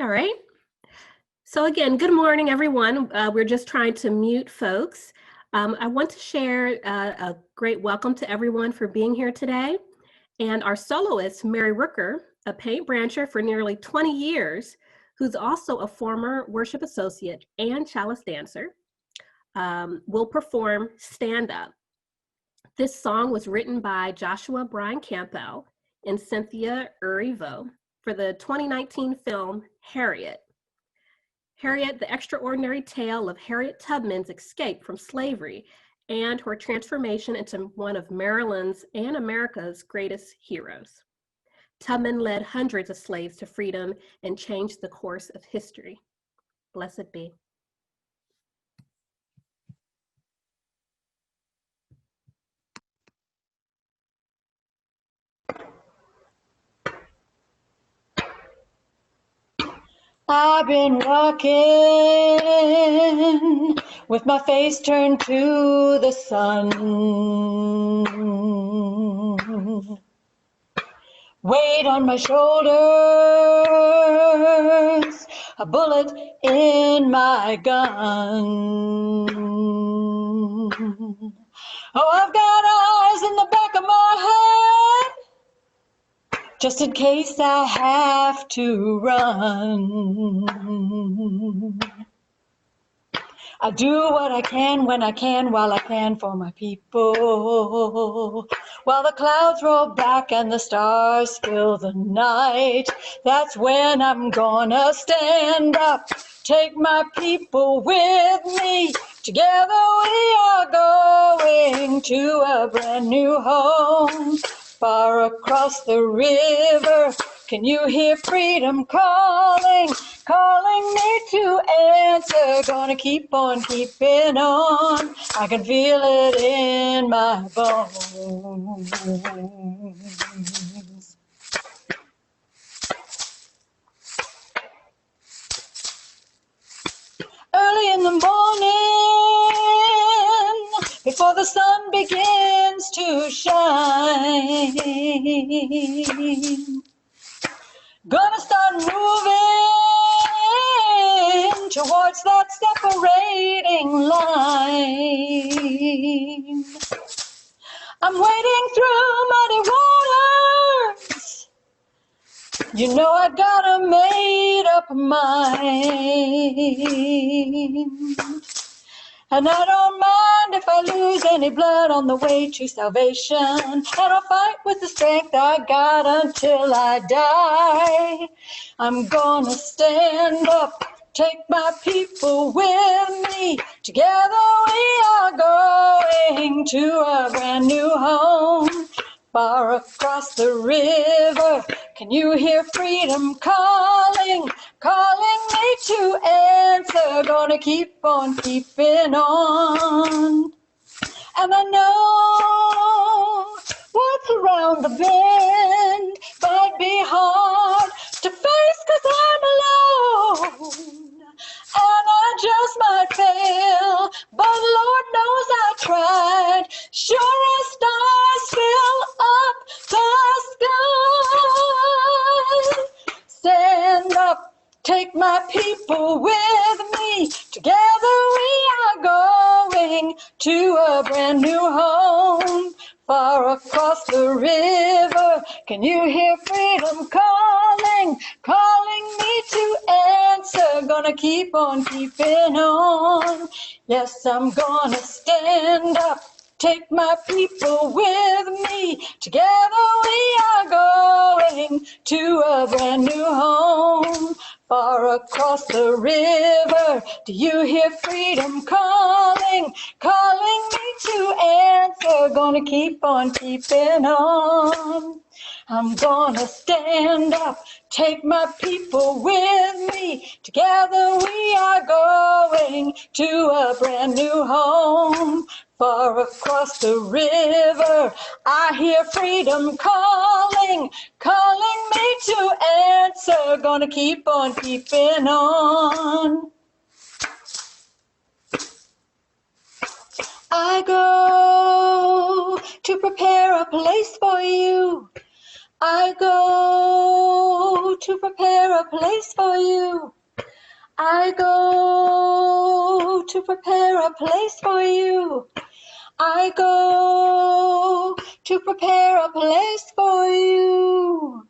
All right. So again, good morning, everyone. We're just trying to mute folks. I want to share a great welcome to everyone for being here today. And our soloist, Mary Rooker, a paint brancher for nearly 20 years, who's also a former worship associate and chalice dancer, will perform Stand Up. This song was written by Joshua Brian Campbell and Cynthia Erivo for the 2019 film Harriet. Harriet, the extraordinary tale of Harriet Tubman's escape from slavery and her transformation into one of Maryland's and America's greatest heroes. Tubman led hundreds of slaves to freedom and changed the course of history. Blessed be. I've been rocking with my face turned to the sun. Weight on my shoulders, a bullet in my gun. Oh, I've got eyes in the back of my head, just in case I have to run. I do what I can when I can, while I can for my people. While the clouds roll back and the stars fill the night, that's when I'm gonna stand up, take my people with me. Together we are going to a brand new home. Far across the river, can you hear freedom calling, calling me to answer? Gonna keep on keeping on, I can feel it in my bones. Early in the morning, before the sun begins to shine, gonna start moving towards that separating line. I'm wading through muddy waters, you know I got a made up mind. And I don't mind if I lose any blood on the way to salvation. And I'll fight with the strength I got until I die. I'm gonna stand up, take my people with me. Together we are going to a brand new home. Far across the river, can you hear freedom calling, calling me to answer? Gonna keep on keeping on. And I know what's around the bend might be hard to face 'cause I'm alone. And I just might fail, but Lord knows I tried. Sure as stars fill up the sky. Stand up, take my people with me. Together we are going to a brand new home. Far across the river, can you hear freedom calling, calling me to answer? Gonna keep on keeping on. Yes, I'm gonna stand up, take my people with me. Together we are going to a brand new home. Far across the river, do you hear freedom calling, calling me to answer? Gonna keep on keeping on. I'm gonna stand up, take my people with me. Together we are going to a brand new home. Far across the river, I hear freedom calling, calling me to answer. Gonna keep on keeping on. I go to prepare a place for you. I go to prepare a place for you. I go to prepare a place for you. I go to prepare a place for you.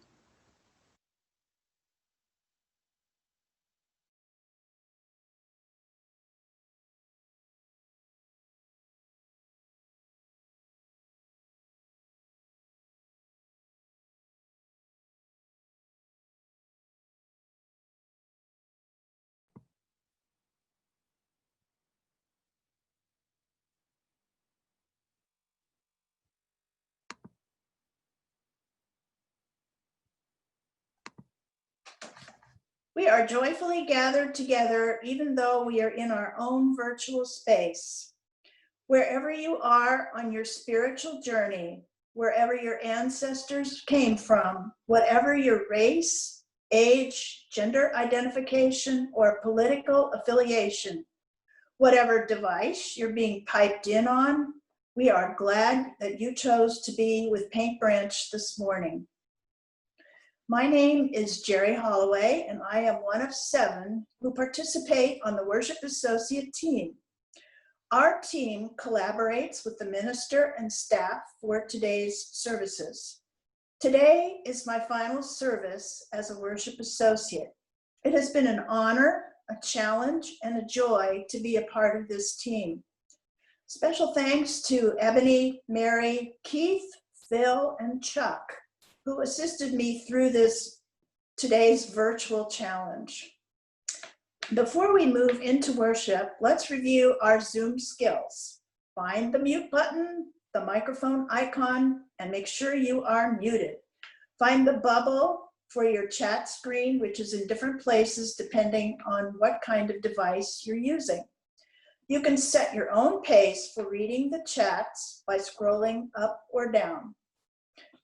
We are joyfully gathered together, even though we are in our own virtual space. Wherever you are on your spiritual journey, wherever your ancestors came from, whatever your race, age, gender identification, or political affiliation, whatever device you're being piped in on, we are glad that you chose to be with Paint Branch this morning. My name is Jeri Holloway, and I am one of 7 who participate on the Worship Associate team. Our team collaborates with the minister and staff for today's services. Today is my final service as a worship associate. It has been an honor, a challenge, and a joy to be a part of this team. Special thanks to Ebony, Mary, Keith, Phil, and Chuck, who assisted me through today's virtual challenge. Before we move into worship, let's review our Zoom skills. Find the mute button, the microphone icon, and make sure you are muted. Find the bubble for your chat screen, which is in different places depending on what kind of device you're using. You can set your own pace for reading the chats by scrolling up or down.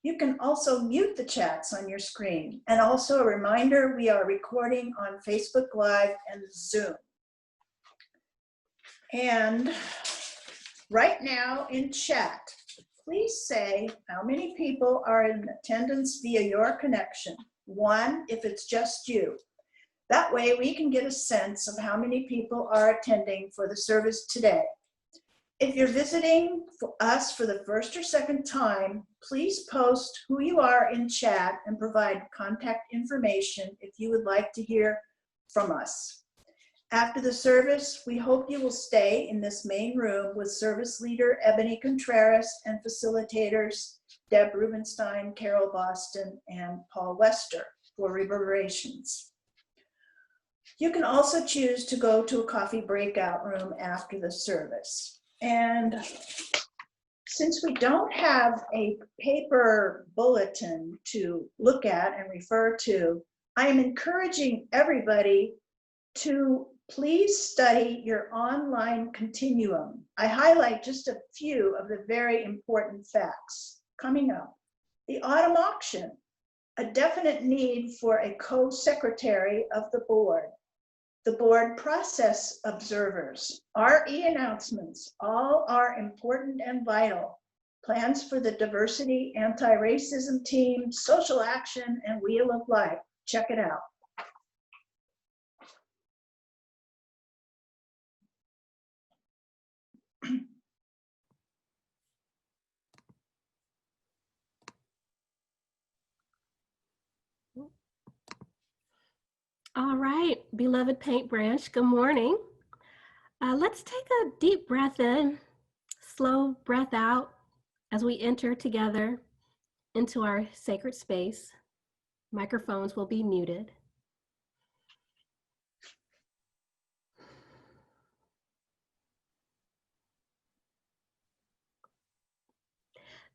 You can also mute the chats on your screen. And also a reminder, we are recording on Facebook Live and Zoom. And right now in chat, please say how many people are in attendance via your connection. 1 if it's just you. That way we can get a sense of how many people are attending for the service today. If you're visiting us for the first or second time, please post who you are in chat and provide contact information if you would like to hear from us. After the service, we hope you will stay in this main room with service leader Ebony Contreras and facilitators Deb Rubenstein, Carol Boston, and Paul Wester for reverberations. You can also choose to go to a coffee breakout room after the service. And since we don't have a paper bulletin to look at and refer to, I am encouraging everybody to please study your online continuum. I highlight just a few of the very important facts coming up. The autumn auction, a definite need for a co-secretary of the board. The board process observers, RE announcements, all are important and vital. Plans for the diversity, anti-racism team, social action, and wheel of life. Check it out. All right, beloved Paint Branch, good morning. Let's take a deep breath in, slow breath out as we enter together into our sacred space. Microphones will be muted.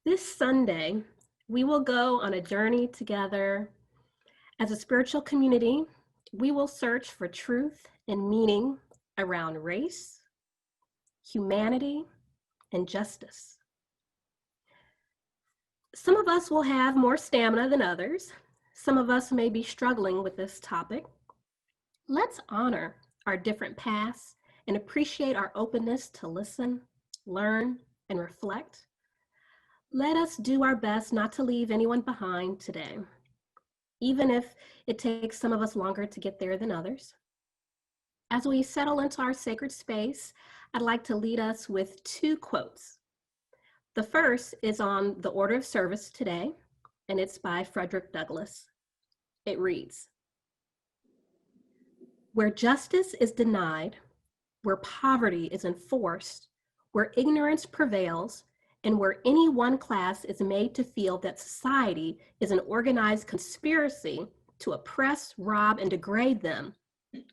This Sunday, we will go on a journey together. As a spiritual community, we will search for truth and meaning around race, humanity, and justice. Some of us will have more stamina than others. Some of us may be struggling with this topic. Let's honor our different paths and appreciate our openness to listen, learn, and reflect. Let us do our best not to leave anyone behind today, even if it takes some of us longer to get there than others. As we settle into our sacred space, I'd like to lead us with 2 quotes. The first is on the order of service today, and it's by Frederick Douglass. It reads, "Where justice is denied, where poverty is enforced, where ignorance prevails, and where any one class is made to feel that society is an organized conspiracy to oppress, rob, and degrade them,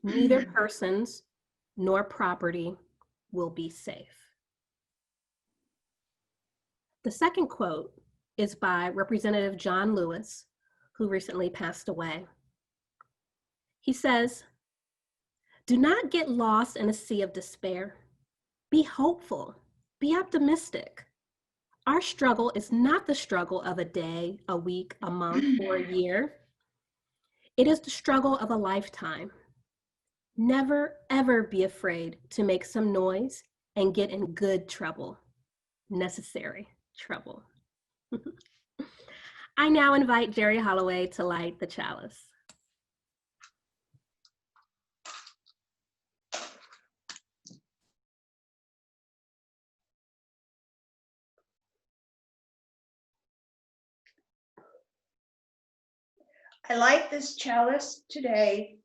neither persons nor property will be safe." The second quote is by Representative John Lewis, who recently passed away. He says, "Do not get lost in a sea of despair. Be hopeful, be optimistic. Our struggle is not the struggle of a day, a week, a month, or a year. It is the struggle of a lifetime. Never, ever be afraid to make some noise and get in good trouble, necessary trouble." I now invite Jeri Holloway to light the chalice. I light this chalice today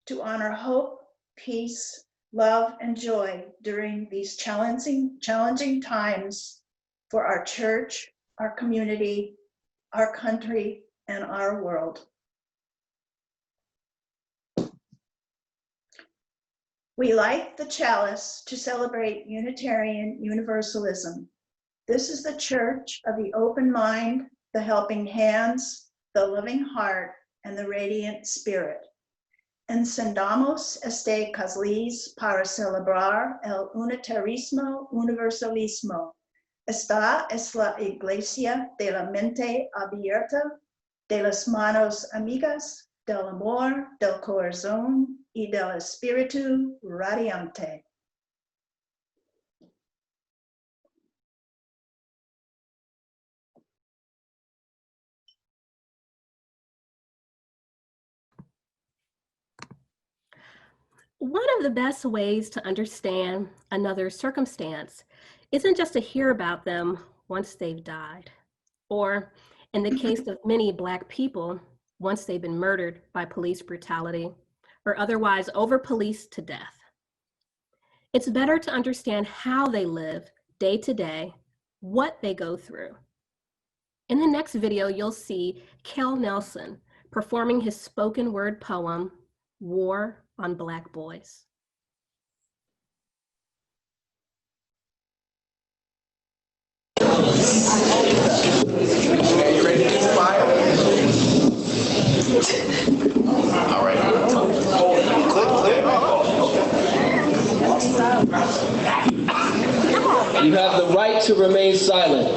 to honor hope, peace, love, and joy during these challenging times for our church, our community, our country, and our world. We light the chalice to celebrate Unitarian Universalism. This is the church of the open mind, the helping hands, the loving heart, and the radiant spirit. Encendamos este cáliz para celebrar el unitarismo universalismo. Esta es la iglesia de la mente abierta, de las manos amigas, del amor, del corazón y del espíritu radiante. One of the best ways to understand another's circumstance isn't just to hear about them once they've died, or in the case of many Black people, once they've been murdered by police brutality or otherwise over-policed to death. It's better to understand how they live day to day, what they go through. In the next video, you'll see Kel Nelson performing his spoken word poem, War on Black Boys. You ready to get fire? All right. You have the right to remain silent.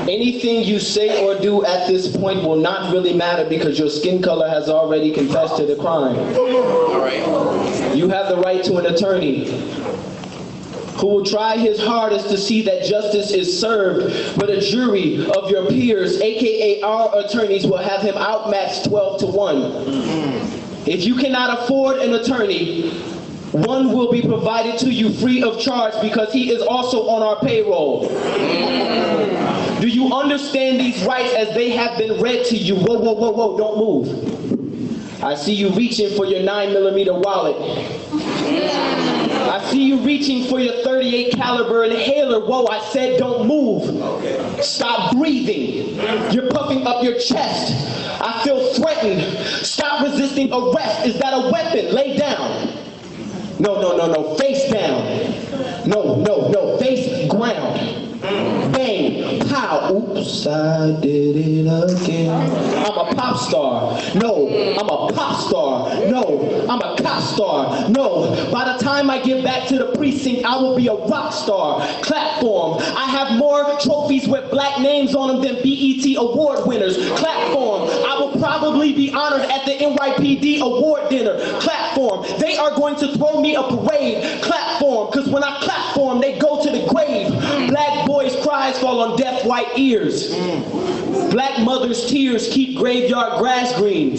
Anything you say or do at this point will not really matter because your skin color has already confessed to the crime. All right. You have the right to an attorney who will try his hardest to see that justice is served, but a jury of your peers, aka our attorneys, will have him outmatched 12-1. If you cannot afford an attorney, one will be provided to you free of charge because he is also on our payroll. Do you understand these rights as they have been read to you? Whoa, whoa, whoa, whoa, don't move. I see you reaching for your 9mm wallet. I see you reaching for your 38 caliber inhaler. Whoa, I said don't move. Stop breathing. You're puffing up your chest. I feel threatened. Stop resisting arrest. Is that a weapon? Lay down. No, no, no, no, face down. No, no, no, face ground. Bang, pow, oops, I did it again. I'm a pop star. No, I'm a pop star. No, I'm a cop star. No, by the time I get back to the precinct, I will be a rock star. Clap for 'em. I have more trophies with Black names on them than BET award winners. Clap for 'em. I will probably be honored at the NYPD award dinner. Clap for 'em. They are going to throw me a parade. Clap for 'em, because when I clap for 'em, they go to the grave. Black boys cries fall on deaf white ears. Black mothers' tears keep graveyard grass green.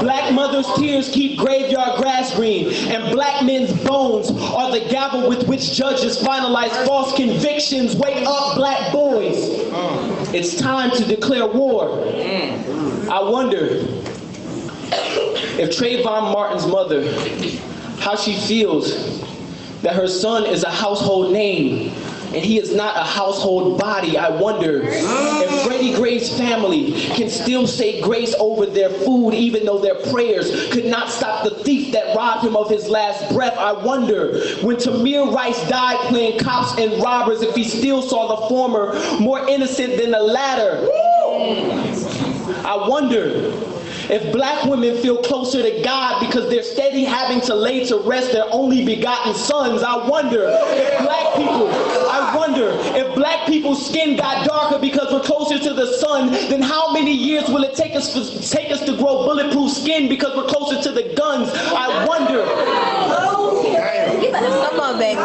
Black mothers' tears keep graveyard grass green, and black men's bones are the gavel with which judges finalize false convictions. Wake up, black boys. It's time to declare war. I wonder if Trayvon Martin's mother, how she feels that her son is a household name and he is not a household body. I wonder if Freddie Gray's family can still say grace over their food even though their prayers could not stop the thief that robbed him of his last breath. I wonder when Tamir Rice died playing cops and robbers if he still saw the former more innocent than the latter. I wonder if black women feel closer to God because they're steady having to lay to rest their only begotten sons. I wonder if black people's skin got darker because we're closer to the sun, then how many years will it take us to grow bulletproof skin because we're closer to the guns? I wonder. Come on, baby.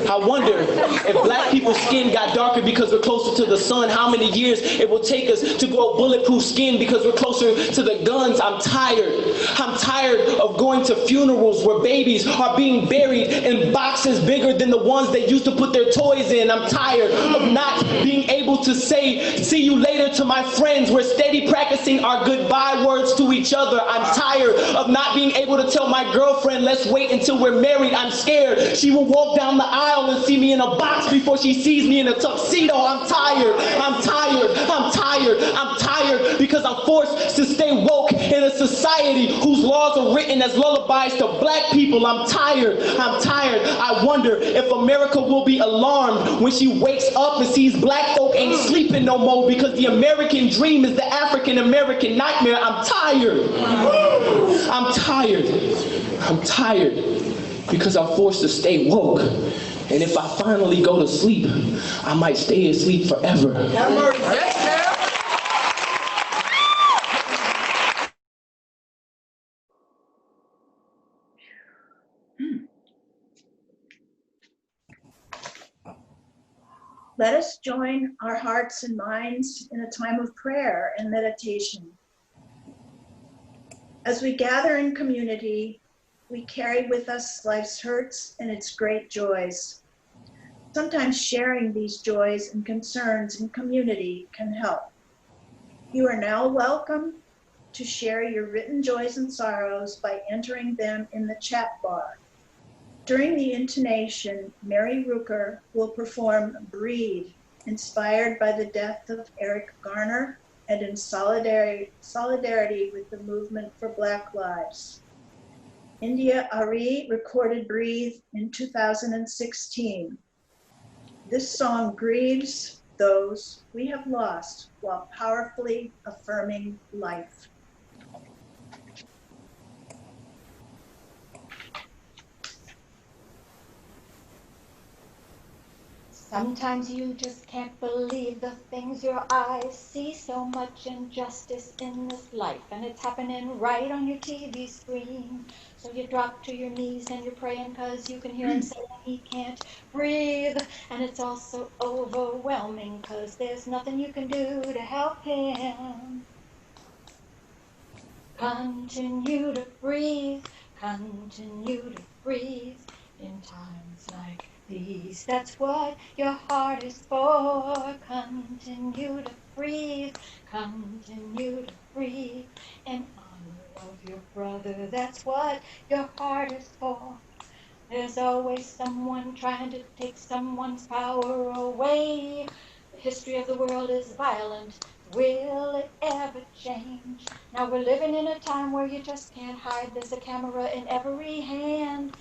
I wonder if black people's skin got darker because we're closer to the sun, how many years it will take us to grow bulletproof skin because we're closer to the guns. I'm tired. I'm tired of going to funerals where babies are being buried in boxes bigger than the ones they used to put their toys in. I'm tired of not being able to say, see you later to my friends. We're steady practicing our goodbye words to each other. I'm tired of not being able to tell my girlfriend, let's wait until we're married. I'm scared she will walk down the aisle and see me in a box before she sees me in a tuxedo. I'm tired. I'm tired. I'm tired. I'm tired because I'm forced to stay woke in a society whose laws are written as lullabies to black people. I'm tired. I'm tired. I wonder if America will be alarmed when she wakes up and sees black folk ain't sleeping no more because the American dream is the African American nightmare. I'm tired. I'm tired. I'm tired because I'm forced to stay woke. And if I finally go to sleep, I might stay asleep forever. Let us join our hearts and minds in a time of prayer and meditation. As we gather in community, we carry with us life's hurts and its great joys. Sometimes sharing these joys and concerns in community can help. You are now welcome to share your written joys and sorrows by entering them in the chat bar. During the intonation, Mary Rooker will perform Breathe, inspired by the death of Eric Garner and in solidarity with the movement for Black Lives. India Ari recorded Breathe in 2016. This song grieves those we have lost while powerfully affirming life. Sometimes you just can't believe the things your eyes see. So much injustice in this life, and it's happening right on your TV screen. So you drop to your knees and you're praying because you can hear him saying he can't breathe. And it's also overwhelming because there's nothing you can do to help him. Continue to breathe, continue to breathe in times like these. That's what your heart is for. Continue to breathe, continue to breathe in honor of your brother. That's what your heart is for. There's always someone trying to take someone's power away. The history of the world is violent. Will it ever change? Now we're living in a time where you just can't hide. There's a camera in every hand.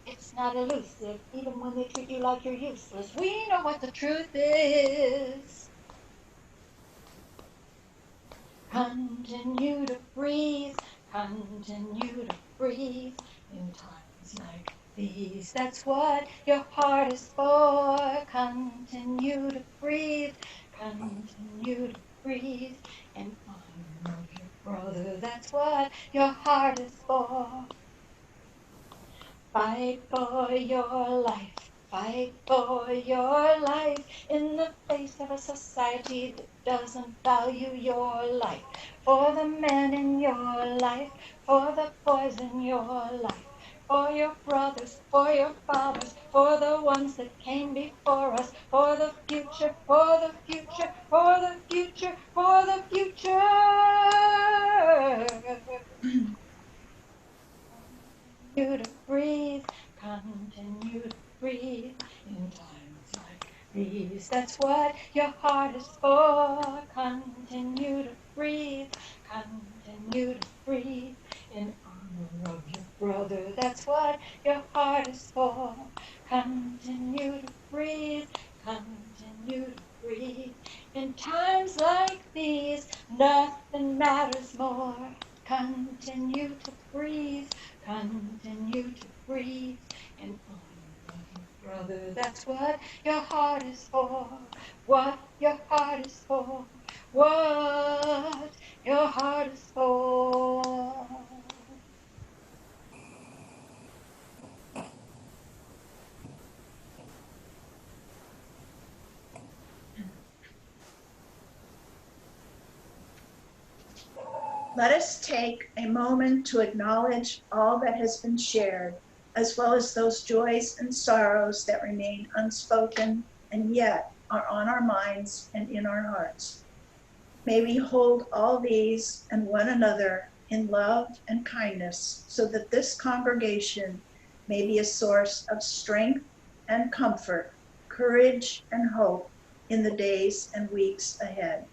It's not elusive, even when they treat you like you're useless. We know what the truth is. Continue to breathe, continue to breathe in times like these. That's what your heart is for. Continue to breathe, continue to breathe in honor of your brother. That's what your heart is for. Fight for your life. Fight for your life in the face of a society that doesn't value your life. For the men in your life, for the boys in your life, for your brothers, for your fathers, for the ones that came before us, for the future, for the future, for the future, for the future. Continue to breathe, continue to breathe in times like these. That's what your heart is for. Continue to breathe, continue to breathe in honor of your brother. That's what your heart is for. Continue to breathe, continue to breathe in times like these. Nothing matters more. Continue to breathe. Continue to breathe in honor of your brother. That's what your heart is for. What your heart is for. What your heart is for. Let us take a moment to acknowledge all that has been shared, as well as those joys and sorrows that remain unspoken and yet are on our minds and in our hearts. May we hold all these and one another in love and kindness so that this congregation may be a source of strength and comfort, courage and hope in the days and weeks ahead.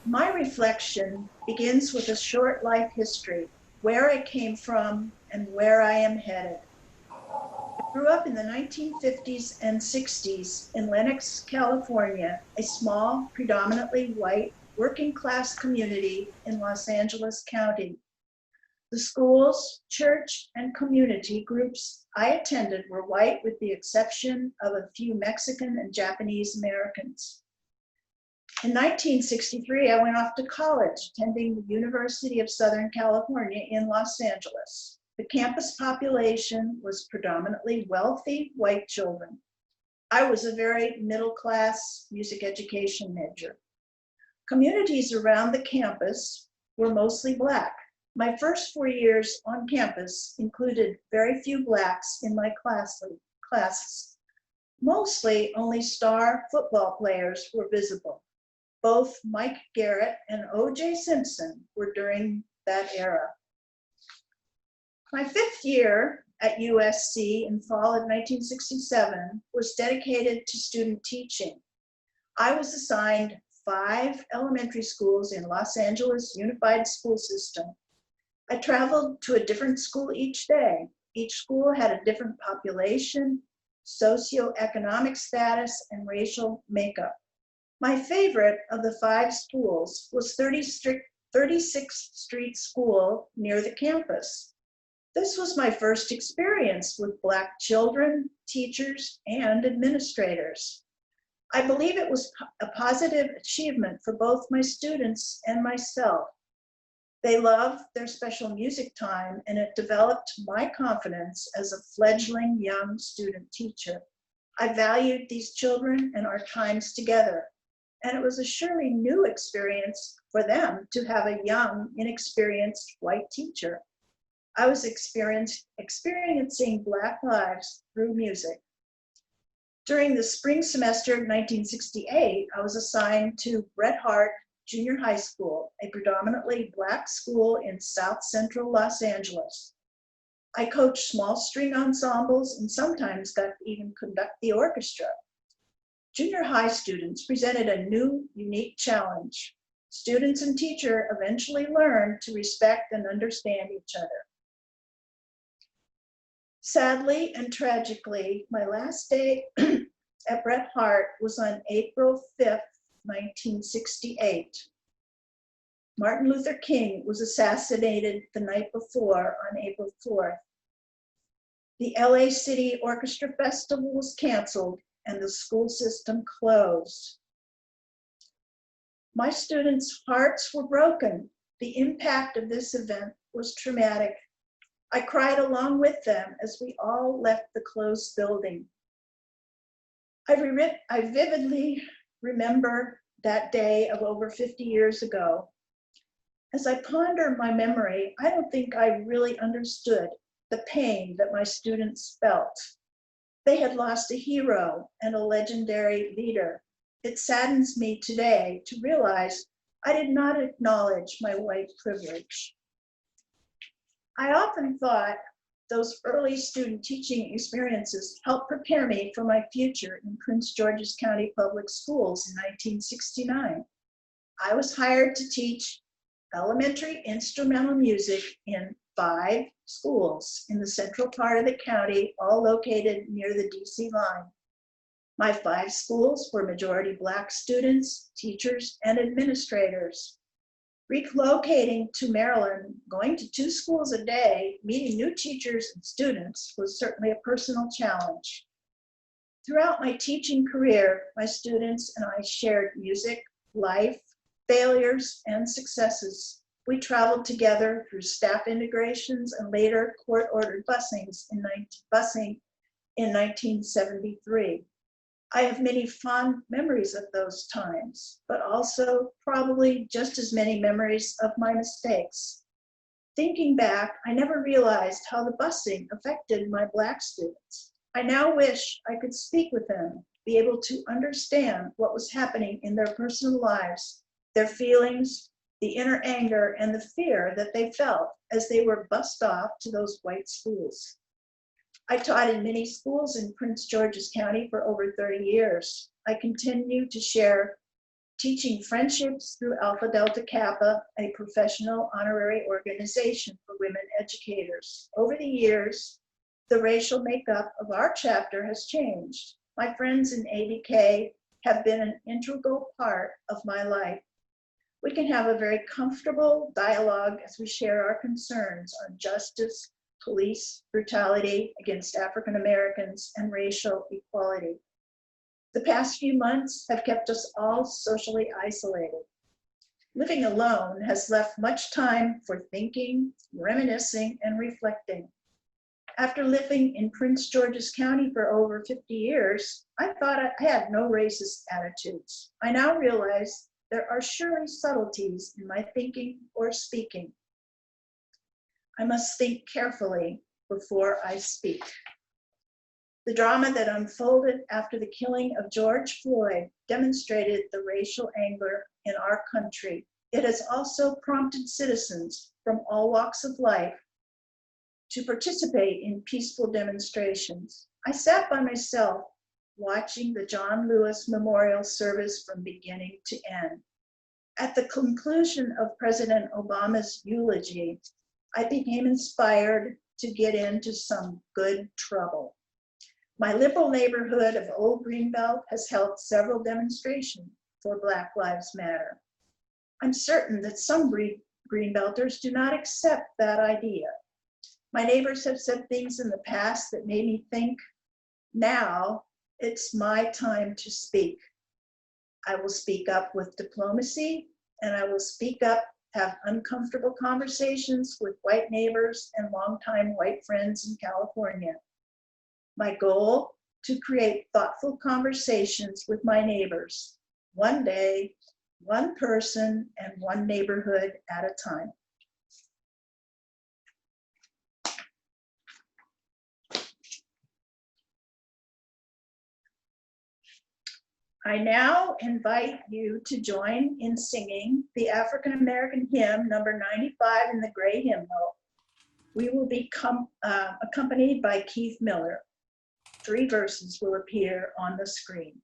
My reflection begins with a short life history, where I came from and where I am headed. I grew up in the 1950s and 60s in Lenox, California, a small, predominantly white, working class community in Los Angeles County. The schools, church, and community groups I attended were white with the exception of a few Mexican and Japanese Americans. In 1963, I went off to college, attending the University of Southern California in Los Angeles. The campus population was predominantly wealthy white children. I was a very middle-class music education major. Communities around the campus were mostly Black. My first 4 years on campus included very few Blacks in my classes. Mostly only star football players were visible. Both Mike Garrett and O.J. Simpson were during that era. My 5th year at USC in fall of 1967 was dedicated to student teaching. I was assigned 5 elementary schools in Los Angeles Unified School System. I traveled to a different school each day. Each school had a different population, socioeconomic status, and racial makeup. My favorite of the 5 schools was 36th Street School near the campus. This was my first experience with Black children, teachers, and administrators. I believe it was a positive achievement for both my students and myself. They loved their special music time, and it developed my confidence as a fledgling young student teacher. I valued these children and our times together. And it was a surely new experience for them to have a young, inexperienced white teacher. I was experiencing Black lives through music. During the spring semester of 1968, I was assigned to Bret Harte Junior High School, a predominantly Black school in South Central Los Angeles. I coached small string ensembles and sometimes got to even conduct the orchestra. Junior high students presented a new, unique challenge. Students and teacher eventually learned to respect and understand each other. Sadly and tragically, my last day at Bret Harte was on April 5th, 1968. Martin Luther King was assassinated the night before on April 4th. The LA City Orchestra Festival was canceled and the school system closed. My students' hearts were broken. The impact of this event was traumatic. I cried along with them as we all left the closed building. I vividly remember that day of over 50 years ago. As I ponder my memory, I don't think I really understood the pain that my students felt. They had lost a hero and a legendary leader. It saddens me today to realize I did not acknowledge my white privilege. I often thought those early student teaching experiences helped prepare me for my future in Prince George's County Public Schools in 1969. I was hired to teach elementary instrumental music in 5 schools in the central part of the county, all located near the DC line. My 5 schools were majority Black students, teachers, and administrators. Relocating to Maryland, going to 2 schools a day, meeting new teachers and students was certainly a personal challenge. Throughout my teaching career, my students and I shared music, life, failures, and successes. We traveled together through staff integrations and later court-ordered busing in 1973. I have many fond memories of those times, but also probably just as many memories of my mistakes. Thinking back, I never realized how the busing affected my Black students. I now wish I could speak with them, be able to understand what was happening in their personal lives, their feelings, the inner anger and the fear that they felt as they were bussed off to those white schools. I taught in many schools in Prince George's County for over 30 years. I continue to share teaching friendships through Alpha Delta Kappa, a professional honorary organization for women educators. Over the years, the racial makeup of our chapter has changed. My friends in ADK have been an integral part of my life. We can have a very comfortable dialogue as we share our concerns on justice, police brutality against African Americans, and racial equality. The past few months have kept us all socially isolated. Living alone has left much time for thinking, reminiscing, and reflecting. After living in Prince George's County for over 50 years, I thought I had no racist attitudes. I now realize there are surely subtleties in my thinking or speaking. I must think carefully before I speak. The drama that unfolded after the killing of George Floyd demonstrated the racial anger in our country. It has also prompted citizens from all walks of life to participate in peaceful demonstrations. I sat by myself watching the John Lewis Memorial Service from beginning to end. At the conclusion of President Obama's eulogy, I became inspired to get into some good trouble. My liberal neighborhood of Old Greenbelt has held several demonstrations for Black Lives Matter. I'm certain that some Greenbelters do not accept that idea. My neighbors have said things in the past that made me think, now it's my time to speak. I will speak up with diplomacy, and I will speak up, have uncomfortable conversations with white neighbors and longtime white friends in California. My goal, to create thoughtful conversations with my neighbors, one day, one person, and one neighborhood at a time. I now invite you to join in singing the African American hymn, number 95 in the Gray Hymnal. We will be accompanied by Keith Miller. 3 verses will appear on the screen.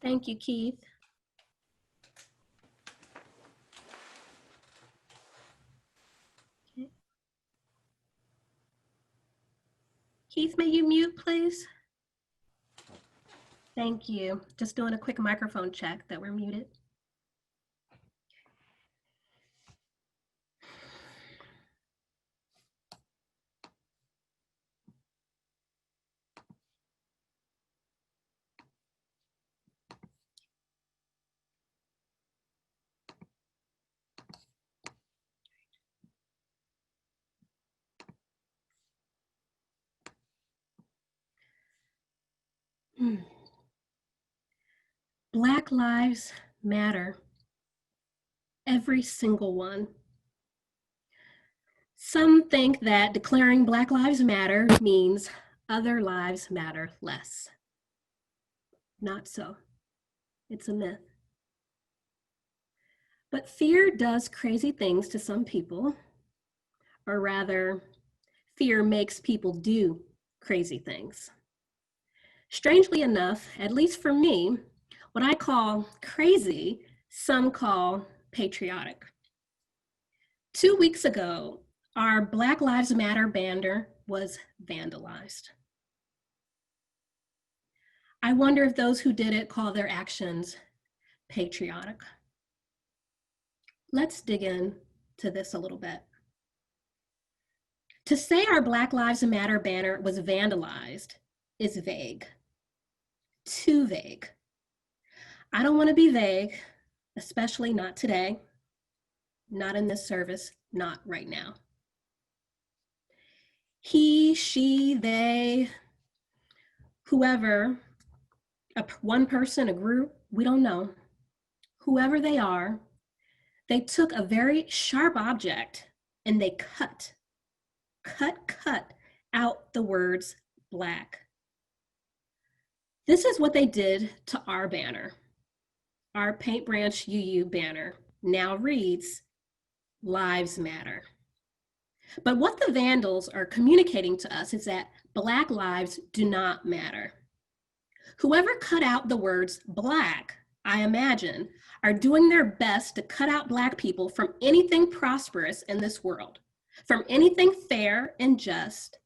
Thank you, Keith. Okay. Keith, may you mute, please? Thank you. Just doing a quick microphone check that we're muted. Black lives matter. Every single one. Some think that declaring Black Lives Matter means other lives matter less. Not so. It's a myth. But fear does crazy things to some people, or rather, fear makes people do crazy things. Strangely enough, at least for me, what I call crazy, some call patriotic. 2 weeks ago, our Black Lives Matter banner was vandalized. I wonder if those who did it call their actions patriotic. Let's dig into this a little bit. To say our Black Lives Matter banner was vandalized is vague, too vague. I don't want to be vague, especially not today, not in this service, not right now. He, she, they, whoever, one person, a group, we don't know. Whoever they are, they took a very sharp object and they cut out the words Black. This is what they did to our banner. Our Paint Branch UU banner now reads, Lives Matter. But what the vandals are communicating to us is that Black lives do not matter. Whoever cut out the words Black, I imagine, are doing their best to cut out Black people from anything prosperous in this world, from anything fair and just.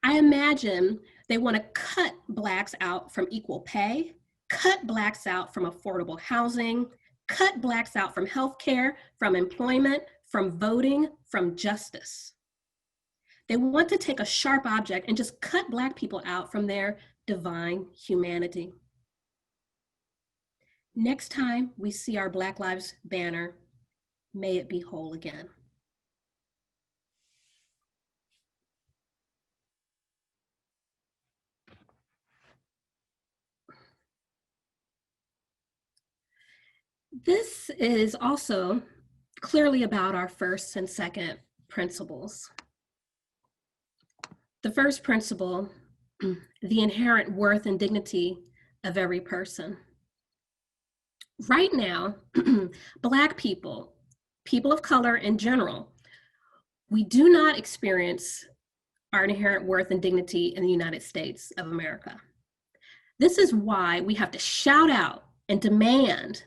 I imagine they want to cut Blacks out from equal pay, cut Blacks out from affordable housing, cut Blacks out from healthcare, from employment, from voting, from justice. They want to take a sharp object and just cut Black people out from their divine humanity. Next time we see our Black Lives banner, may it be whole again. This is also clearly about our first and second principles. The first principle, the inherent worth and dignity of every person. Right now, Black people, people of color in general, we do not experience our inherent worth and dignity in the United States of America. This is why we have to shout out and demand.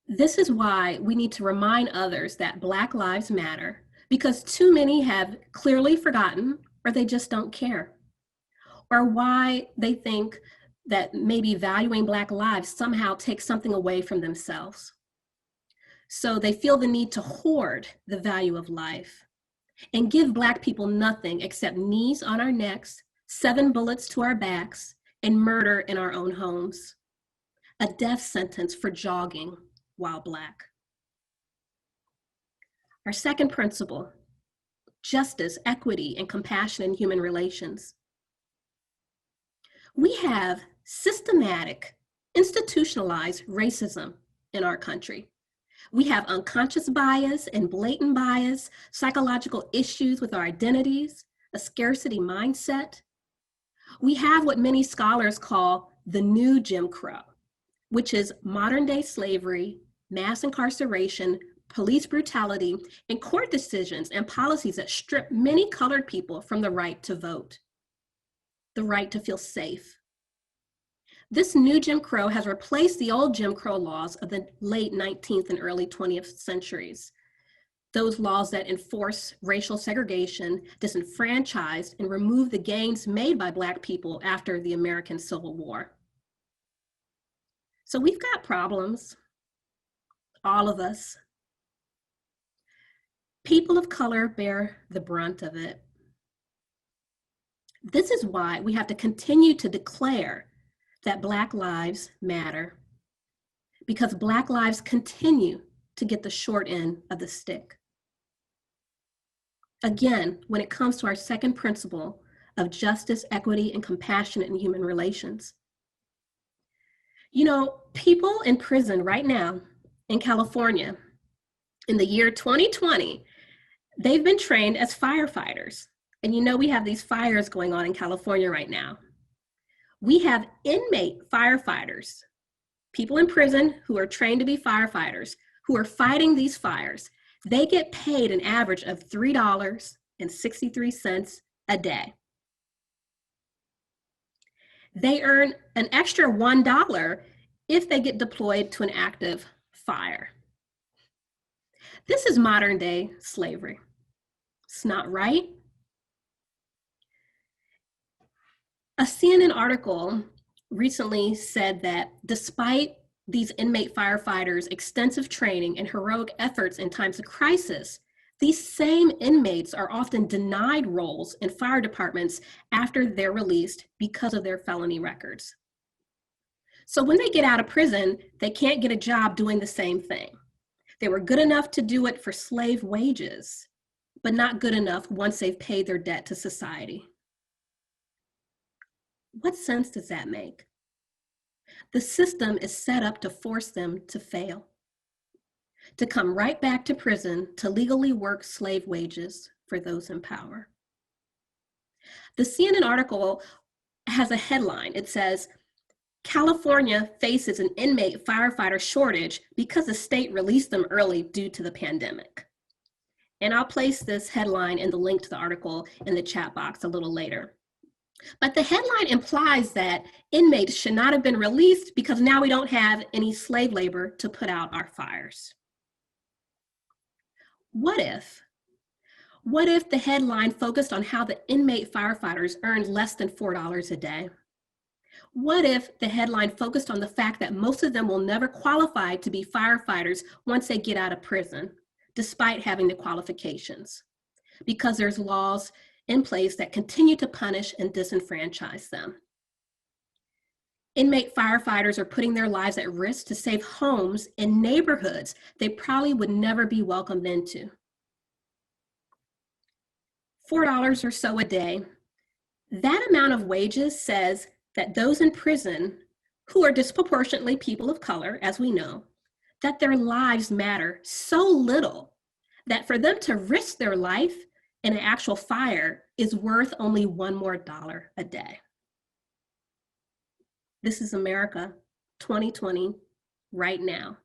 This is why we need to remind others that Black lives matter, because too many have clearly forgotten, or they just don't care, or why they think that maybe valuing Black lives somehow takes something away from themselves. So they feel the need to hoard the value of life and give Black people nothing except knees on our necks, 7 bullets to our backs, and murder in our own homes. A death sentence for jogging while Black. Our second principle, justice, equity, and compassion in human relations. We have systematic, institutionalized racism in our country. We have unconscious bias and blatant bias, psychological issues with our identities, a scarcity mindset. We have what many scholars call the new Jim Crow, which is modern day slavery, mass incarceration, police brutality, and court decisions and policies that strip many colored people from the right to vote, the right to feel safe. This new Jim Crow has replaced the old Jim Crow laws of the late 19th and early 20th centuries. Those laws that enforce racial segregation, disenfranchised, and removed the gains made by Black people after the American Civil War. So we've got problems, all of us. People of color bear the brunt of it. This is why we have to continue to declare that Black lives matter, because Black lives continue to get the short end of the stick. Again, when it comes to our second principle of justice, equity, and compassion in human relations. You know, people in prison right now in California, in the year 2020, they've been trained as firefighters. And you know, we have these fires going on in California right now. We have inmate firefighters, people in prison who are trained to be firefighters, who are fighting these fires. They get paid an average of $3.63 a day. They earn an extra $1 if they get deployed to an active fire. This is modern day slavery. It's not right. A CNN article recently said that despite these inmate firefighters' extensive training and heroic efforts in times of crisis, these same inmates are often denied roles in fire departments after they're released because of their felony records. So when they get out of prison, they can't get a job doing the same thing. They were good enough to do it for slave wages, but not good enough once they've paid their debt to society. What sense does that make? The system is set up to force them to fail, to come right back to prison to legally work slave wages for those in power. The CNN article has a headline. It says, California faces an inmate firefighter shortage because the state released them early due to the pandemic. And I'll place this headline and the link to the article in the chat box a little later. But the headline implies that inmates should not have been released because now we don't have any slave labor to put out our fires. What if the headline focused on how the inmate firefighters earned less than $4 a day? What if the headline focused on the fact that most of them will never qualify to be firefighters once they get out of prison, despite having the qualifications, because there's laws in place that continue to punish and disenfranchise them? Inmate firefighters are putting their lives at risk to save homes in neighborhoods they probably would never be welcomed into. $4 or so a day. That amount of wages says that those in prison, who are disproportionately people of color, as we know, that their lives matter so little that for them to risk their life in an actual fire is worth only $1 more a day. This is America, 2020, right now.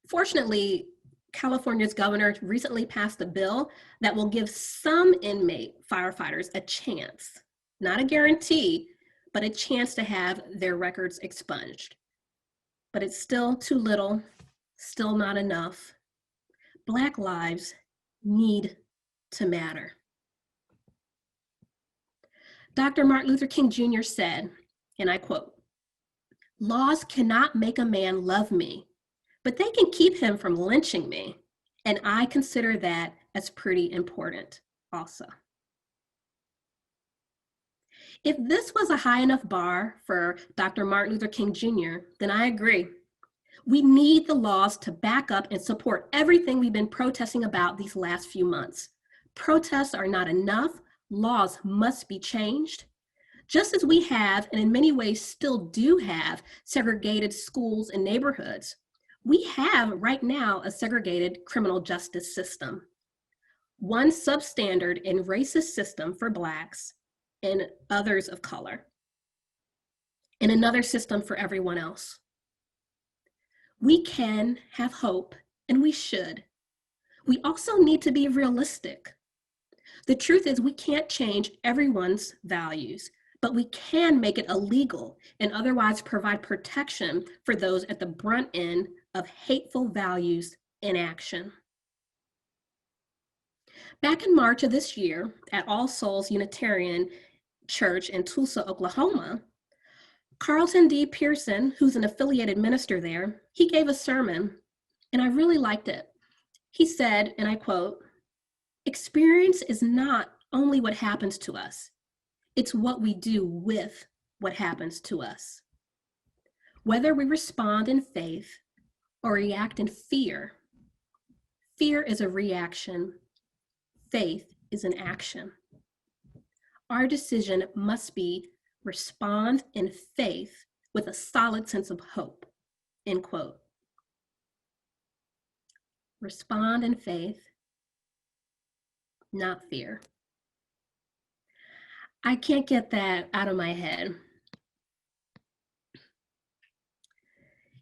Fortunately, California's governor recently passed a bill that will give some inmate firefighters a chance, not a guarantee, but a chance to have their records expunged. But it's still too little, still not enough. Black lives need to matter. Dr. Martin Luther King Jr. said, and I quote, "Laws cannot make a man love me, but they can keep him from lynching me. And I consider that as pretty important also." If this was a high enough bar for Dr. Martin Luther King Jr., then I agree. We need the laws to back up and support everything we've been protesting about these last few months. Protests are not enough. Laws must be changed. Just as we have, and in many ways still do have, segregated schools and neighborhoods, we have right now a segregated criminal justice system. One substandard and racist system for Blacks and others of color, and another system for everyone else. We can have hope, and we should. We also need to be realistic. The truth is we can't change everyone's values, but we can make it illegal and otherwise provide protection for those at the brunt end of hateful values in action. Back in March of this year, at All Souls Unitarian Church in Tulsa, Oklahoma, Carlton D. Pearson, who's an affiliated minister there, he gave a sermon, and I really liked it. He said, and I quote, "Experience is not only what happens to us, it's what we do with what happens to us. Whether we respond in faith or react in fear, fear is a reaction, faith is an action. Our decision must be respond in faith with a solid sense of hope," end quote. Respond in faith, not fear. I can't get that out of my head.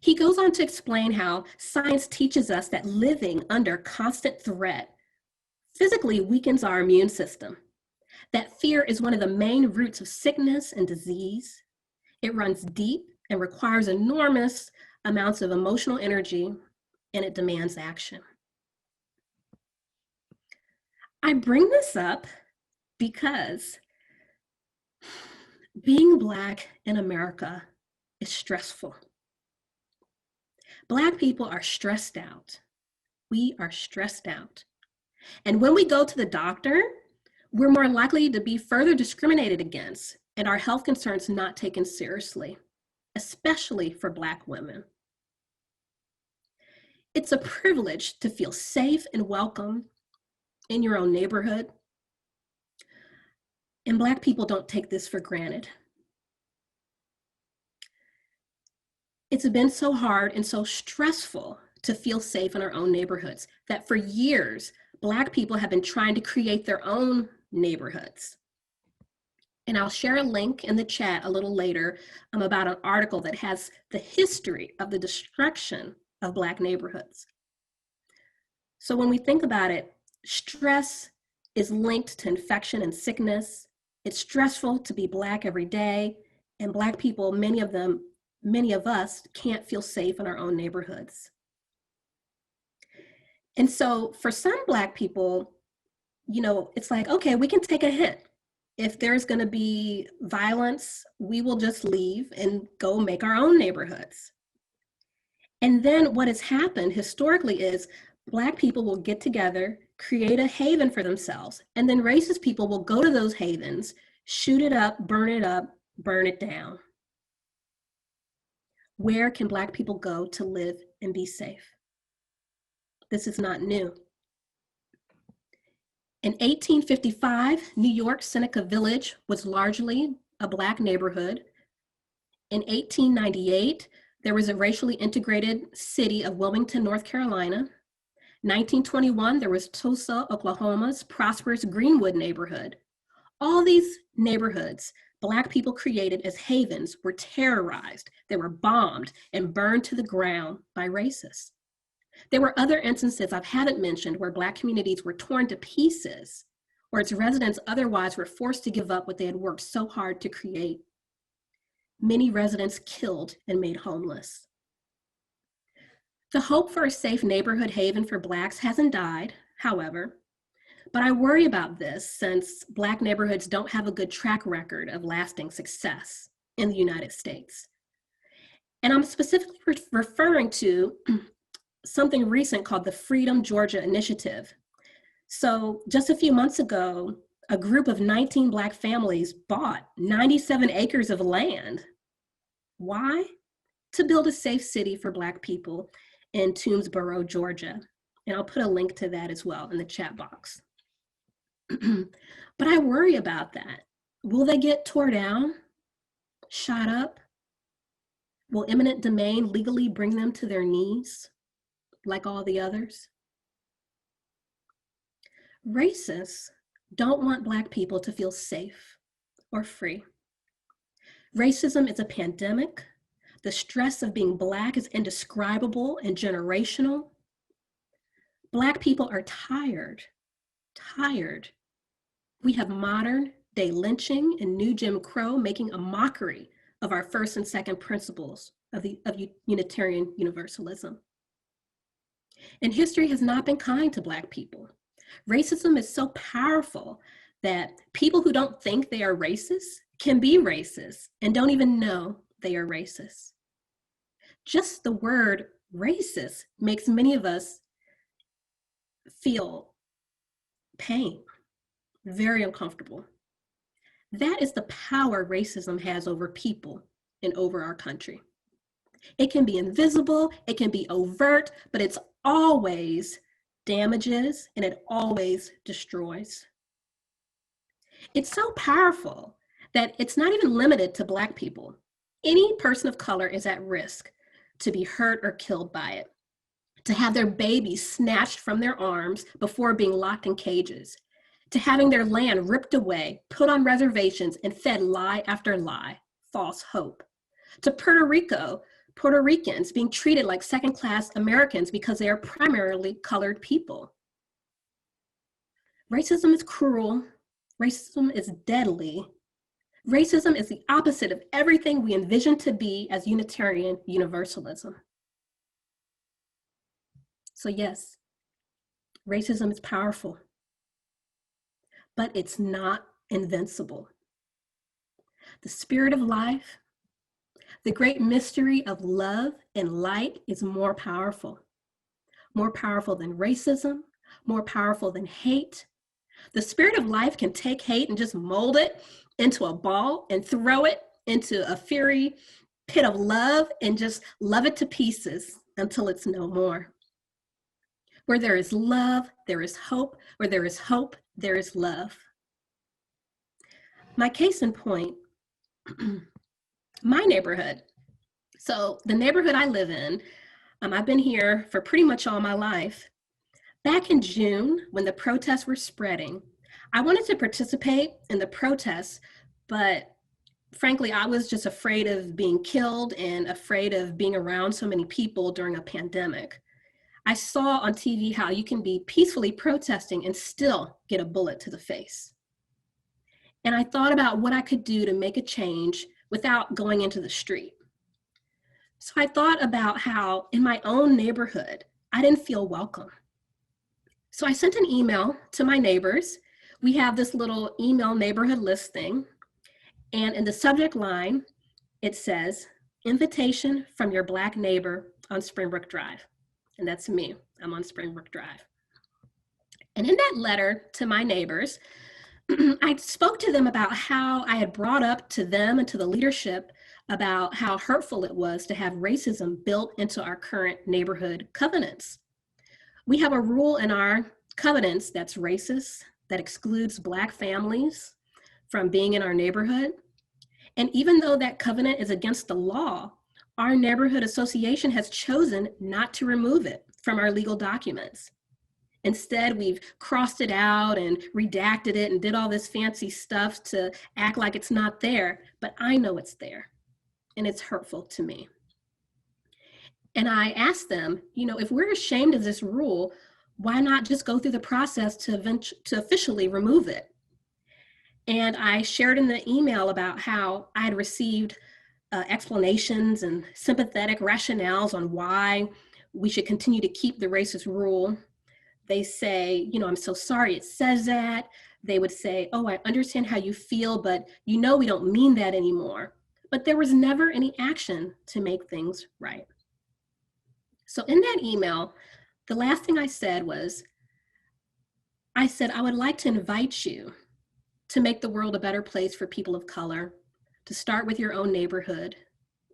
He goes on to explain how science teaches us that living under constant threat physically weakens our immune system, that fear is one of the main roots of sickness and disease. It runs deep and requires enormous amounts of emotional energy, and it demands action. I bring this up because being Black in America is stressful. Black people are stressed out. We are stressed out. And when we go to the doctor, we're more likely to be further discriminated against and our health concerns not taken seriously, especially for Black women. It's a privilege to feel safe and welcome in your own neighborhood. And Black people don't take this for granted. It's been so hard and so stressful to feel safe in our own neighborhoods that for years, Black people have been trying to create their own neighborhoods. And I'll share a link in the chat a little later about an article that has the history of the destruction of Black neighborhoods. So when we think about it, stress is linked to infection and sickness. It's stressful to be Black every day, and Black people, many of us can't feel safe in our own neighborhoods. And so for some Black people, it's like, okay, we can take a hit. If there's gonna be violence, we will just leave and go make our own neighborhoods. And then what has happened historically is Black people will get together, create a haven for themselves, and then racist people will go to those havens, shoot it up, burn it down. Where can Black people go to live and be safe? This is not new. In 1855, New York's Seneca Village was largely a Black neighborhood. In 1898, there was a racially integrated city of Wilmington, North Carolina. 1921, there was Tulsa, Oklahoma's prosperous Greenwood neighborhood. All these neighborhoods Black people created as havens were terrorized. They were bombed and burned to the ground by racists. There were other instances I haven't mentioned where Black communities were torn to pieces, or its residents otherwise were forced to give up what they had worked so hard to create. Many residents killed and made homeless. The hope for a safe neighborhood haven for Blacks hasn't died, however, but I worry about this since Black neighborhoods don't have a good track record of lasting success in the United States. And I'm specifically referring to something recent called the Freedom Georgia Initiative. So just a few months ago, a group of 19 Black families bought 97 acres of land. Why? To build a safe city for Black people in Toomsboro, Georgia. And I'll put a link to that as well in the chat box. But I worry about that. Will they get tore down, shot up? Will eminent domain legally bring them to their knees, like all the others? Racists don't want Black people to feel safe or free. Racism is a pandemic. The stress of being Black is indescribable and generational. Black people are tired. We have modern, Day lynching and new Jim Crow making a mockery of our first and second principles of Unitarian Universalism. And history has not been kind to Black people. Racism is so powerful that people who don't think they are racist can be racist and don't even know they are racist. Just the word racist makes many of us feel pain, very uncomfortable. That is the power racism has over people and over our country. It can be invisible, it can be overt, but it's always damages and it always destroys. It's so powerful that it's not even limited to Black people. Any person of color is at risk to be hurt or killed by it, to have their babies snatched from their arms before being locked in cages, to having their land ripped away, put on reservations, and fed lie after lie, false hope, to Puerto Rico, Puerto Ricans being treated like second-class Americans because they are primarily colored people. Racism is cruel. Racism is deadly. Racism is the opposite of everything we envision to be as Unitarian Universalism. So yes, racism is powerful, but it's not invincible. The spirit of life, the great mystery of love and light is more powerful than racism, more powerful than hate. The spirit of life can take hate and just mold it into a ball and throw it into a fiery pit of love and just love it to pieces until it's no more. Where there is love, there is hope. Where there is hope, there is love. My case in point, my neighborhood. So the neighborhood I live in, I've been here for pretty much all my life. Back in June, when the protests were spreading, I wanted to participate in the protests, but frankly, I was just afraid of being killed and afraid of being around so many people during a pandemic. I saw on TV how you can be peacefully protesting and still get a bullet to the face. And I thought about what I could do to make a change without going into the street. So I thought about how in my own neighborhood, I didn't feel welcome. So I sent an email to my neighbors. We have this little email neighborhood list thing. And in the subject line, it says, invitation from your Black neighbor on Springbrook Drive. And that's me, I'm on Springbrook Drive. And in that letter to my neighbors, I spoke to them about how I had brought up to them and to the leadership about how hurtful it was to have racism built into our current neighborhood covenants. We have a rule in our covenants that's racist, that excludes Black families from being in our neighborhood. And even though that covenant is against the law, our neighborhood association has chosen not to remove it from our legal documents. Instead, we've crossed it out and redacted it and did all this fancy stuff to act like it's not there, but I know it's there and it's hurtful to me. And I asked them, if we're ashamed of this rule, why not just go through the process to officially remove it? And I shared in the email about how I had received explanations and sympathetic rationales on why we should continue to keep the racist rule. They say, I'm so sorry it says that. They would say, oh, I understand how you feel, but we don't mean that anymore. But there was never any action to make things right. So in that email, the last thing I said was, I would like to invite you to make the world a better place for people of color, to start with your own neighborhood,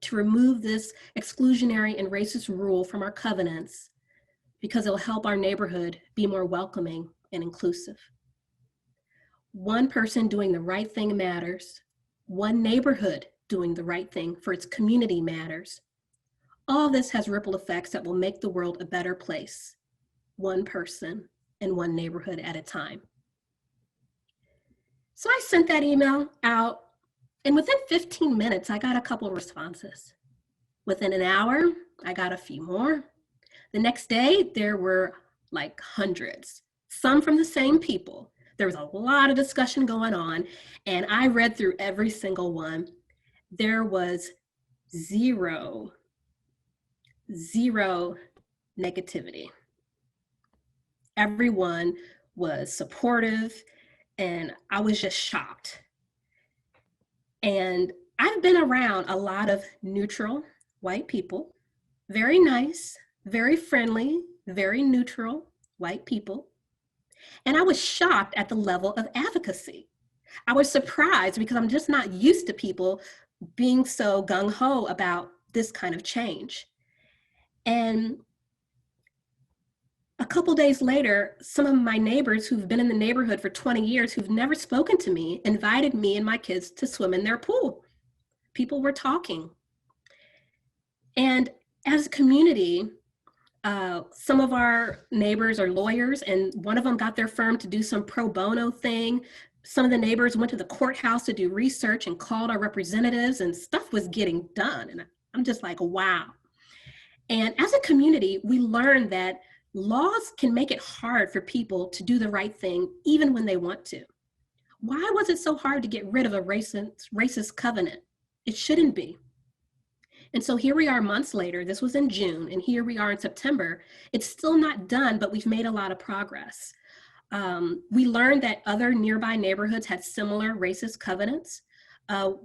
to remove this exclusionary and racist rule from our covenants, because it'll help our neighborhood be more welcoming and inclusive. One person doing the right thing matters. One neighborhood doing the right thing for its community matters. All this has ripple effects that will make the world a better place, one person and one neighborhood at a time. So I sent that email out, and within 15 minutes, I got a couple of responses. Within an hour, I got a few more. The next day, there were like hundreds, some from the same people, There was a lot of discussion going on, and I read through every single one. There was zero negativity. Everyone was supportive, and I was just shocked. And I've been around a lot of neutral white people, very nice, very friendly, very neutral white people. And I was shocked at the level of advocacy. I was surprised because I'm just not used to people being so gung-ho about this kind of change. And a couple days later, some of my neighbors who've been in the neighborhood for 20 years, who've never spoken to me, invited me and my kids to swim in their pool. People were talking. And as a community, some of our neighbors are lawyers, and one of them got their firm to do some pro bono thing. Some of the neighbors went to the courthouse to do research and called our representatives, and stuff was getting done. And I'm just like, wow. And as a community, we learned that laws can make it hard for people to do the right thing, even when they want to. Why was it so hard to get rid of a racist covenant? It shouldn't be. And so here we are months later. This was in June, and here we are in September. It's still not done, but we've made a lot of progress. We learned that other nearby neighborhoods had similar racist covenants.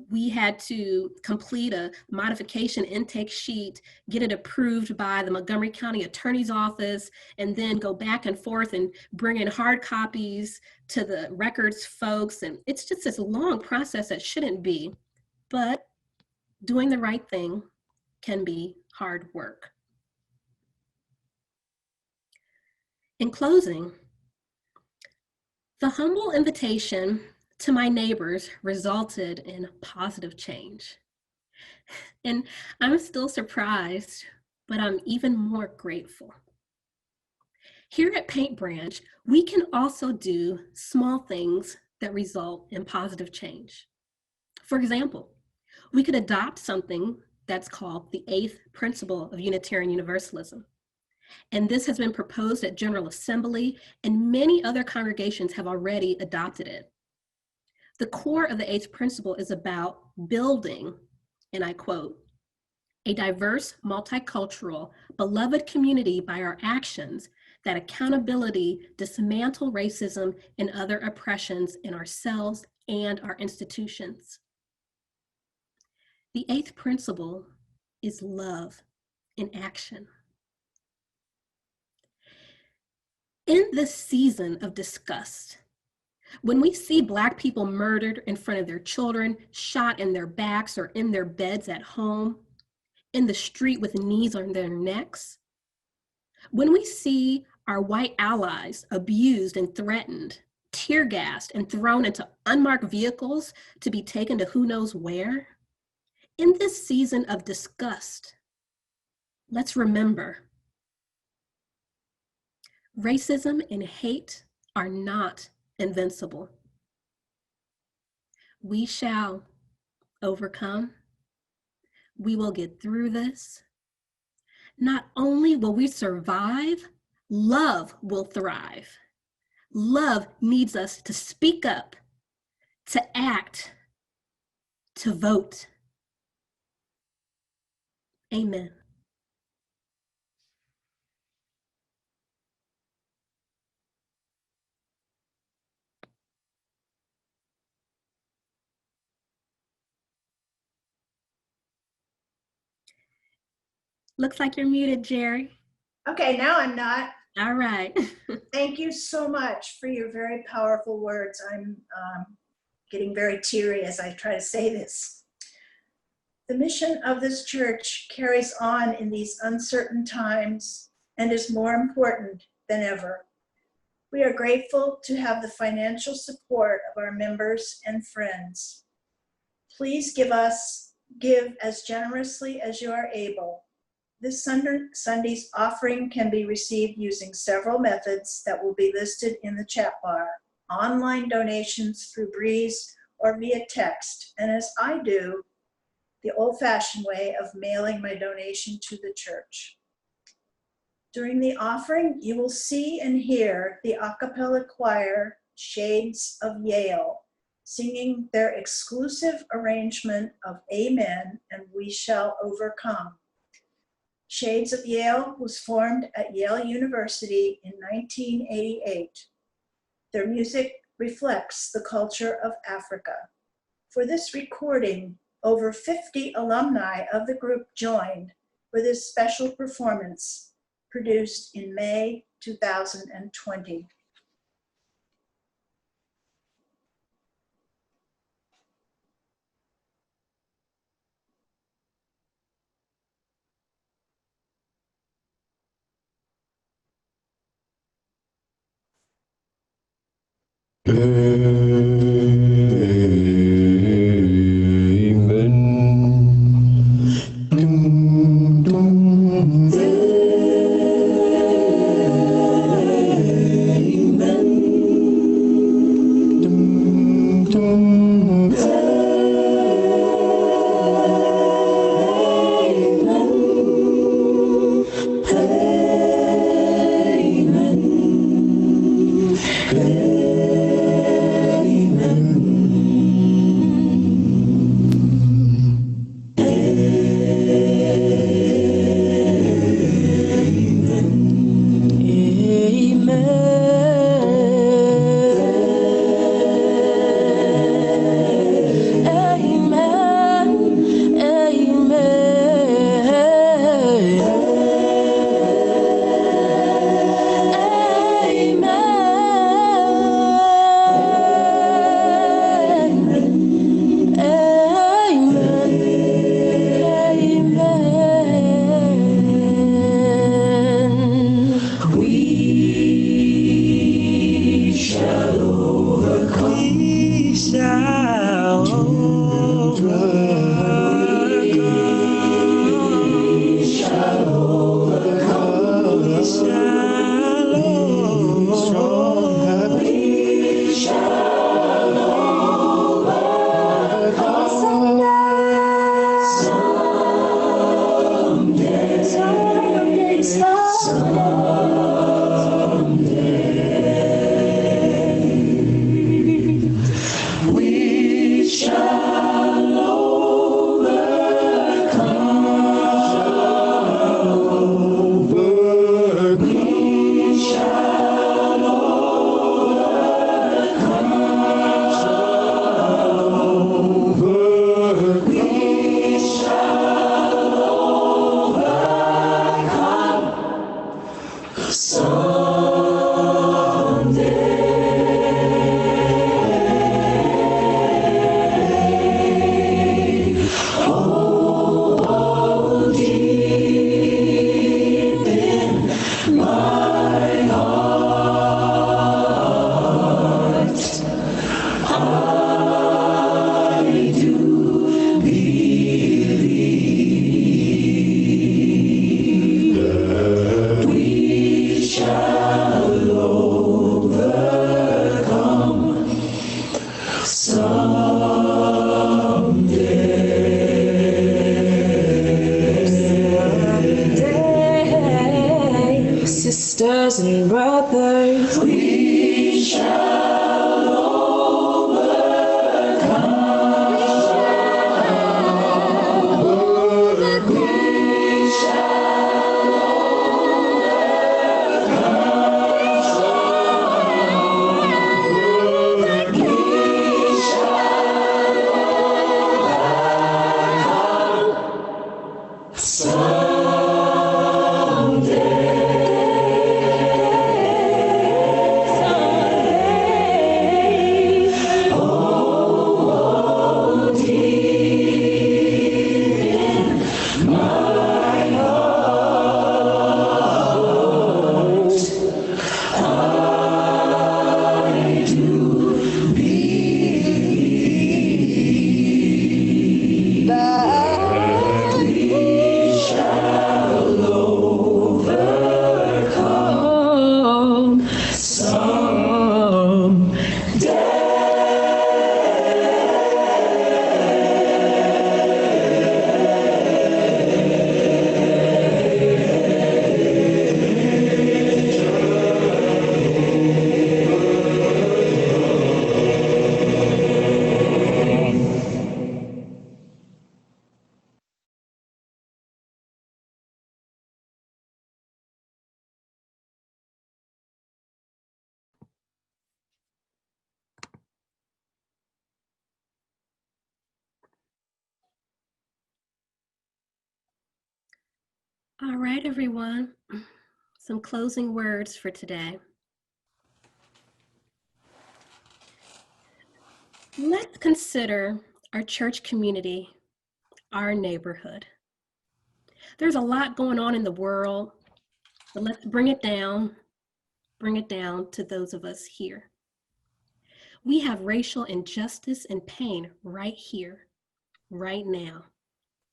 We had to complete a modification intake sheet, get it approved by the Montgomery County Attorney's Office, and then go back and forth and bring in hard copies to the records folks. And it's just this long process that shouldn't be, but doing the right thing can be hard work. In closing, the humble invitation to my neighbors resulted in positive change. And I'm still surprised, but I'm even more grateful. Here at Paint Branch, we can also do small things that result in positive change. For example, we could adopt something that's called the 8th principle of Unitarian Universalism. And this has been proposed at General Assembly, and many other congregations have already adopted it. The core of the 8th principle is about building, and I quote, a diverse, multicultural, beloved community by our actions that accountability dismantle racism and other oppressions in ourselves and our institutions. The 8th principle is love in action. In this season of disgust, when we see Black people murdered in front of their children, shot in their backs or in their beds at home, in the street with knees on their necks, when we see our white allies abused and threatened, tear gassed and thrown into unmarked vehicles to be taken to who knows where, in this season of disgust, let's remember, racism and hate are not invincible. We shall overcome. We will get through this. Not only will we survive, love will thrive. Love needs us to speak up, to act, to vote. Amen. Looks like you're muted, Jeri. Okay, now I'm not. All right. Thank you so much for your very powerful words. I'm getting very teary as I try to say this. The mission of this church carries on in these uncertain times and is more important than ever. We are grateful to have the financial support of our members and friends. Please give as generously as you are able. This Sunday's offering can be received using several methods that will be listed in the chat bar. Online donations through Breeze or via text, and as I do, the old-fashioned way of mailing my donation to the church. During the offering, you will see and hear the a cappella choir Shades of Yale, singing their exclusive arrangement of Amen and We Shall Overcome. Shades of Yale was formed at Yale University in 1988. Their music reflects the culture of Africa. For this recording, over 50 alumni of the group joined for this special performance produced in May 2020. We shall All right, everyone. Some closing words for today. Let's consider our church community, our neighborhood. There's a lot going on in the world, but let's bring it down to those of us here. We have racial injustice and pain right here, right now,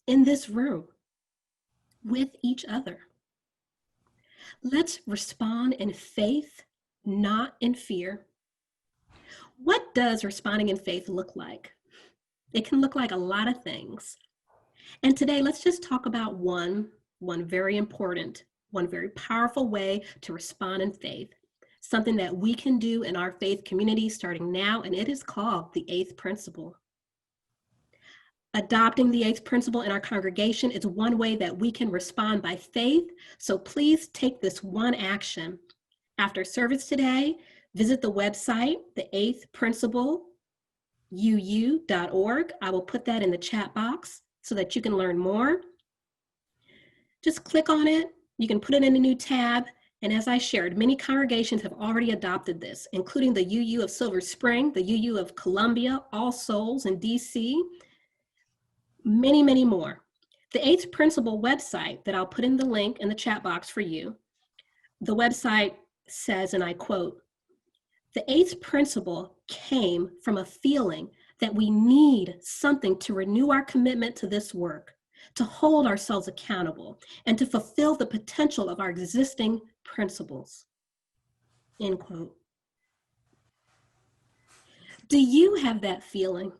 in this room, with each other. Let's respond in faith, not in fear. What does responding in faith look like? It can look like a lot of things. And today, let's just talk about one very important, one very powerful way to respond in faith, something that we can do in our faith community starting now, and it is called the eighth principle. Adopting the eighth principle in our congregation is one way that we can respond by faith, so please take this one action. After service today, visit the website, theeighthprincipleuu.org. I will put that in the chat box so that you can learn more. Just click on it. You can put it in a new tab. And as I shared, many congregations have already adopted this, including the UU of Silver Spring, the UU of Columbia, All Souls in DC, many, many more. The eighth principle website that I'll put in the link in the chat box for you, the website says, and I quote, "The eighth principle came from a feeling that we need something to renew our commitment to this work, to hold ourselves accountable, and to fulfill the potential of our existing principles." End quote. Do you have that feeling?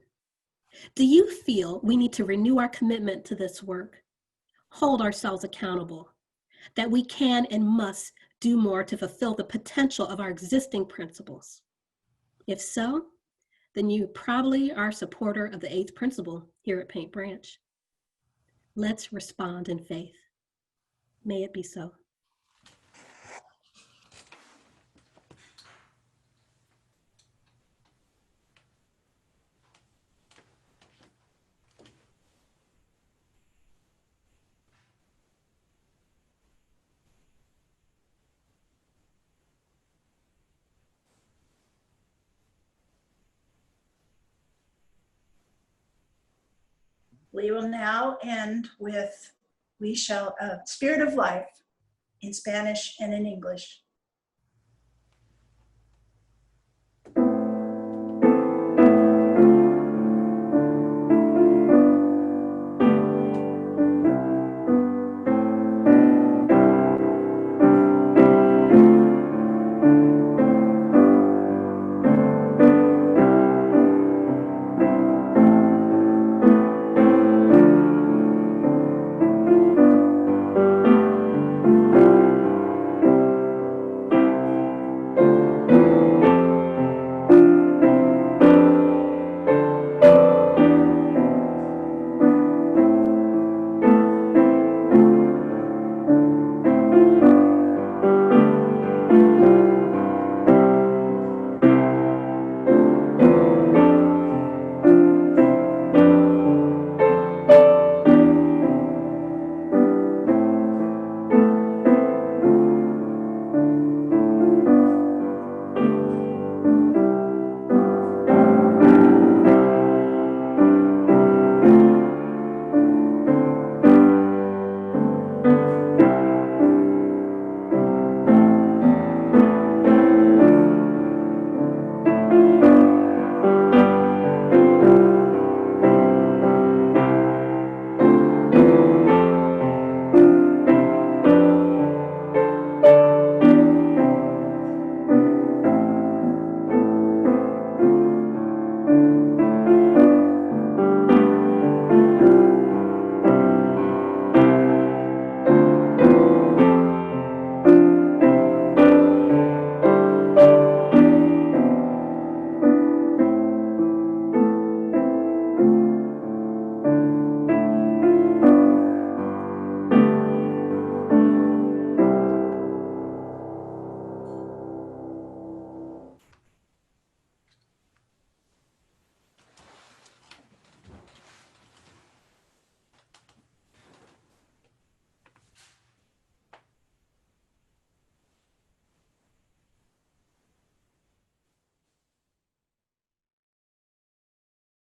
Do you feel we need to renew our commitment to this work, hold ourselves accountable, that we can and must do more to fulfill the potential of our existing principles? If so, then you probably are a supporter of the eighth principle here at Paint Branch. Let's respond in faith. May it be so. We will now end with Spirit of Life in Spanish and in English.